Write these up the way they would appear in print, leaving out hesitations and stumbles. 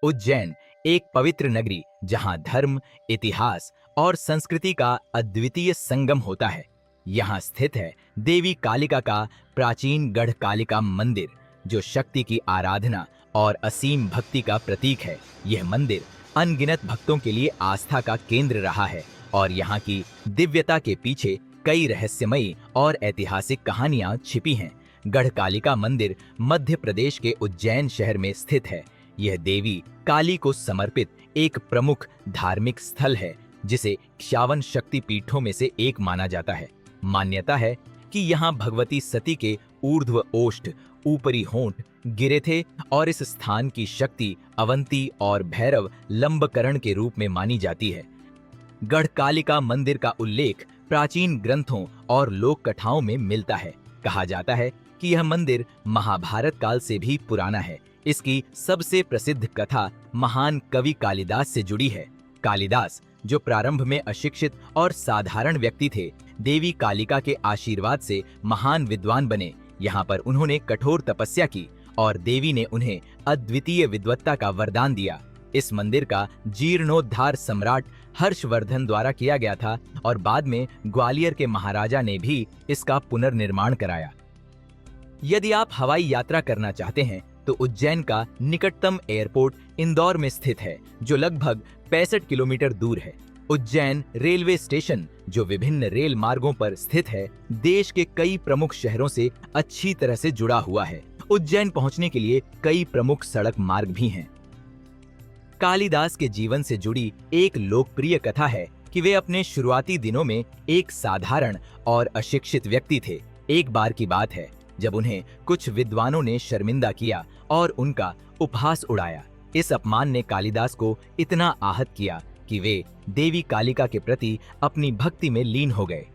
उज्जैन एक पवित्र नगरी जहां धर्म, इतिहास और संस्कृति का अद्वितीय संगम होता है। यहाँ स्थित है देवी कालिका का प्राचीन गढ़ कालिका मंदिर, जो शक्ति की आराधना और असीम भक्ति का प्रतीक है। यह मंदिर अनगिनत भक्तों के लिए आस्था का केंद्र रहा है और यहाँ की दिव्यता के पीछे कई रहस्यमयी और ऐतिहासिक कहानियां छिपी हैं। गढ़ कालिका मंदिर मध्य प्रदेश के उज्जैन शहर में स्थित है। यह देवी काली को समर्पित एक प्रमुख धार्मिक स्थल है, जिसे 51 शक्ति पीठों में से एक माना जाता है। मान्यता है कि यहाँ भगवती सती के ऊर्ध्व ओष्ठ, ऊपरी होंठ गिरे थे और इस स्थान की शक्ति अवंती और भैरव लंबकरण के रूप में मानी जाती है। गढ़ कालिका मंदिर का उल्लेख प्राचीन ग्रंथों और लोक कथाओं में मिलता है। कहा जाता है कि यह मंदिर महाभारत काल से भी पुराना है। इसकी सबसे प्रसिद्ध कथा महान कवि कालिदास से जुड़ी है। कालिदास, जो प्रारंभ में अशिक्षित और साधारण व्यक्ति थे, देवी कालिका के आशीर्वाद से महान विद्वान बने। यहाँ पर उन्होंने कठोर तपस्या की और देवी ने उन्हें अद्वितीय विद्वत्ता का वरदान दिया। इस मंदिर का जीर्णोद्धार सम्राट हर्षवर्धन द्वारा किया गया था और बाद में ग्वालियर के महाराजा ने भी इसका पुनर्निर्माण कराया। यदि आप हवाई यात्रा करना चाहते हैं तो उज्जैन का निकटतम एयरपोर्ट इंदौर में स्थित है, जो लगभग 65 किलोमीटर दूर है। उज्जैन रेलवे स्टेशन, जो विभिन्न रेल मार्गों पर स्थित है, देश के कई प्रमुख शहरों से अच्छी तरह से जुड़ा हुआ है। उज्जैन पहुंचने के लिए कई प्रमुख सड़क मार्ग भी हैं। कालिदास के जीवन से जुड़ी एक लोकप्रिय कथा है कि वे अपने शुरुआती दिनों में एक साधारण और अशिक्षित व्यक्ति थे। एक बार की बात है जब उन्हें कुछ विद्वानों ने शर्मिंदा किया और उनका उपहास उड़ाया। इस अपमान ने कालिदास को इतना आहत किया कि वे देवी कालिका के प्रति अपनी भक्ति में लीन हो गए।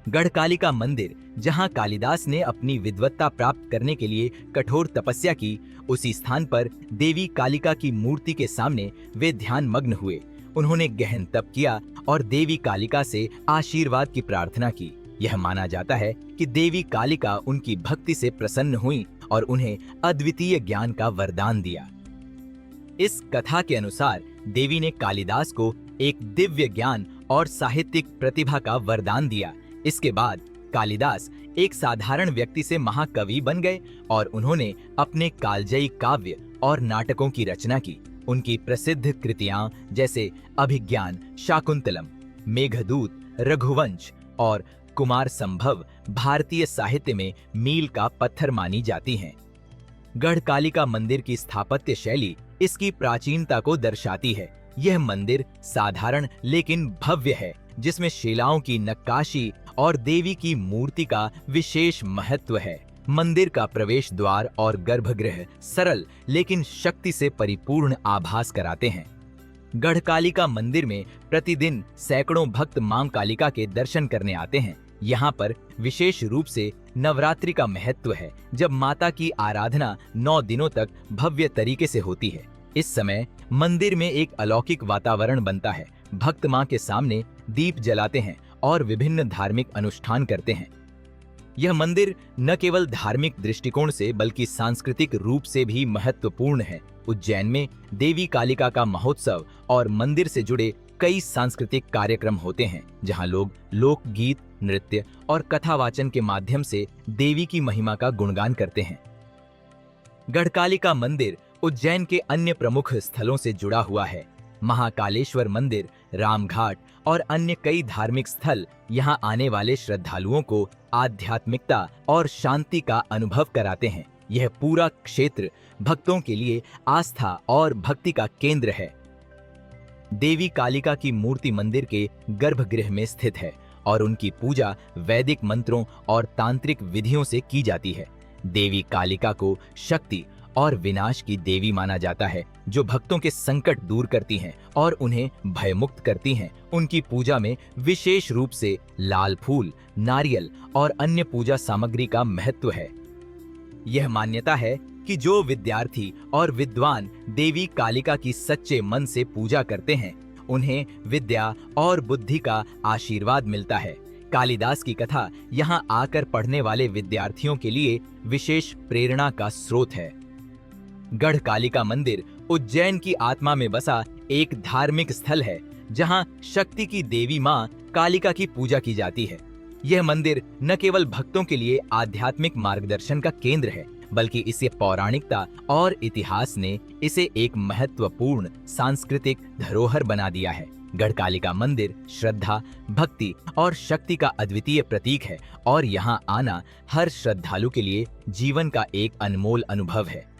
गढ़ कालिका मंदिर, जहां कालिदास ने अपनी विद्वत्ता प्राप्त करने के लिए कठोर तपस्या की, उसी स्थान पर देवी कालिका की मूर्ति के सामने वे ध्यान मग्न हुए। उन्होंने गहन तप किया और देवी कालिका से आशीर्वाद की प्रार्थना की। यह माना जाता है कि देवी कालिका उनकी भक्ति से प्रसन्न हुई और उन्हें अद्वितीय ज्ञान का वरदान दिया। इस कथा के अनुसार देवी ने कालिदास को एक दिव्य ज्ञान और साहित्यिक प्रतिभा का वरदान दिया। इसके बाद कालिदास एक साधारण व्यक्ति से महाकवि बन गए और उन्होंने अपने कालजयी काव्य और नाटकों की रचना की। उनकी प्रसिद्ध कृतियां जैसे अभिज्ञान, शाकुंतलम, मेघदूत, रघुवंश और कुमार संभव भारतीय साहित्य में मील का पत्थर मानी जाती हैं। गढ़ कालिका मंदिर की स्थापत्य शैली इसकी प्राचीनता को दर्शाती है। यह मंदिर साधारण लेकिन भव्य है, जिसमें शिलाओं की नक्काशी और देवी की मूर्ति का विशेष महत्व है। मंदिर का प्रवेश द्वार और गर्भगृह सरल लेकिन शक्ति से परिपूर्ण आभास कराते हैं। गढ़ कालिका मंदिर में प्रतिदिन सैकड़ों भक्त मां कालिका के दर्शन करने आते हैं। यहाँ पर विशेष रूप से नवरात्रि का महत्व है, जब माता की आराधना 9 दिनों तक भव्य तरीके से होती है। इस समय मंदिर में एक अलौकिक वातावरण बनता है। भक्त मां के सामने दीप जलाते हैं और विभिन्न धार्मिक अनुष्ठान करते हैं। यह मंदिर न केवल धार्मिक दृष्टिकोण से बल्कि सांस्कृतिक रूप से भी महत्वपूर्ण है। उज्जैन में देवी कालिका का महोत्सव और मंदिर से जुड़े कई सांस्कृतिक कार्यक्रम होते हैं, जहां लोग लोकगीत, नृत्य और कथावाचन के माध्यम से देवी की महिमा का गुणगान करते हैं। गढ़ कालिका मंदिर उज्जैन के अन्य प्रमुख स्थलों से जुड़ा हुआ है। महाकालेश्वर मंदिर, रामघाट और अन्य कई धार्मिक स्थल यहाँ आने वाले श्रद्धालुओं को आध्यात्मिकता और शांति का अनुभव कराते हैं। यह पूरा क्षेत्र भक्तों के लिए आस्था और भक्ति का केंद्र है। देवी कालिका की मूर्ति मंदिर के गर्भगृह में स्थित है और उनकी पूजा वैदिक मंत्रों और तांत्रिक विधियों से की जाती है। देवी कालिका को शक्ति और विनाश की देवी माना जाता है, जो भक्तों के संकट दूर करती हैं और उन्हें भयमुक्त करती हैं। उनकी पूजा में विशेष रूप से लाल फूल, नारियल और अन्य पूजा सामग्री का महत्व है। यह मान्यता है कि जो विद्यार्थी और विद्वान देवी कालिका की सच्चे मन से पूजा करते हैं, उन्हें विद्या और बुद्धि का आशीर्वाद मिलता है। कालिदास की कथा यहाँ आकर पढ़ने वाले विद्यार्थियों के लिए विशेष प्रेरणा का स्रोत है। गढ़ कालिका मंदिर उज्जैन की आत्मा में बसा एक धार्मिक स्थल है जहां शक्ति की देवी मां कालिका की पूजा की जाती है। यह मंदिर न केवल भक्तों के लिए आध्यात्मिक मार्गदर्शन का केंद्र है, बल्कि इसे पौराणिकता और इतिहास ने इसे एक महत्वपूर्ण सांस्कृतिक धरोहर बना दिया है। गढ़कालिका मंदिर श्रद्धा, भक्ति और शक्ति का अद्वितीय प्रतीक है और यहाँ आना हर श्रद्धालु के लिए जीवन का एक अनमोल अनुभव है।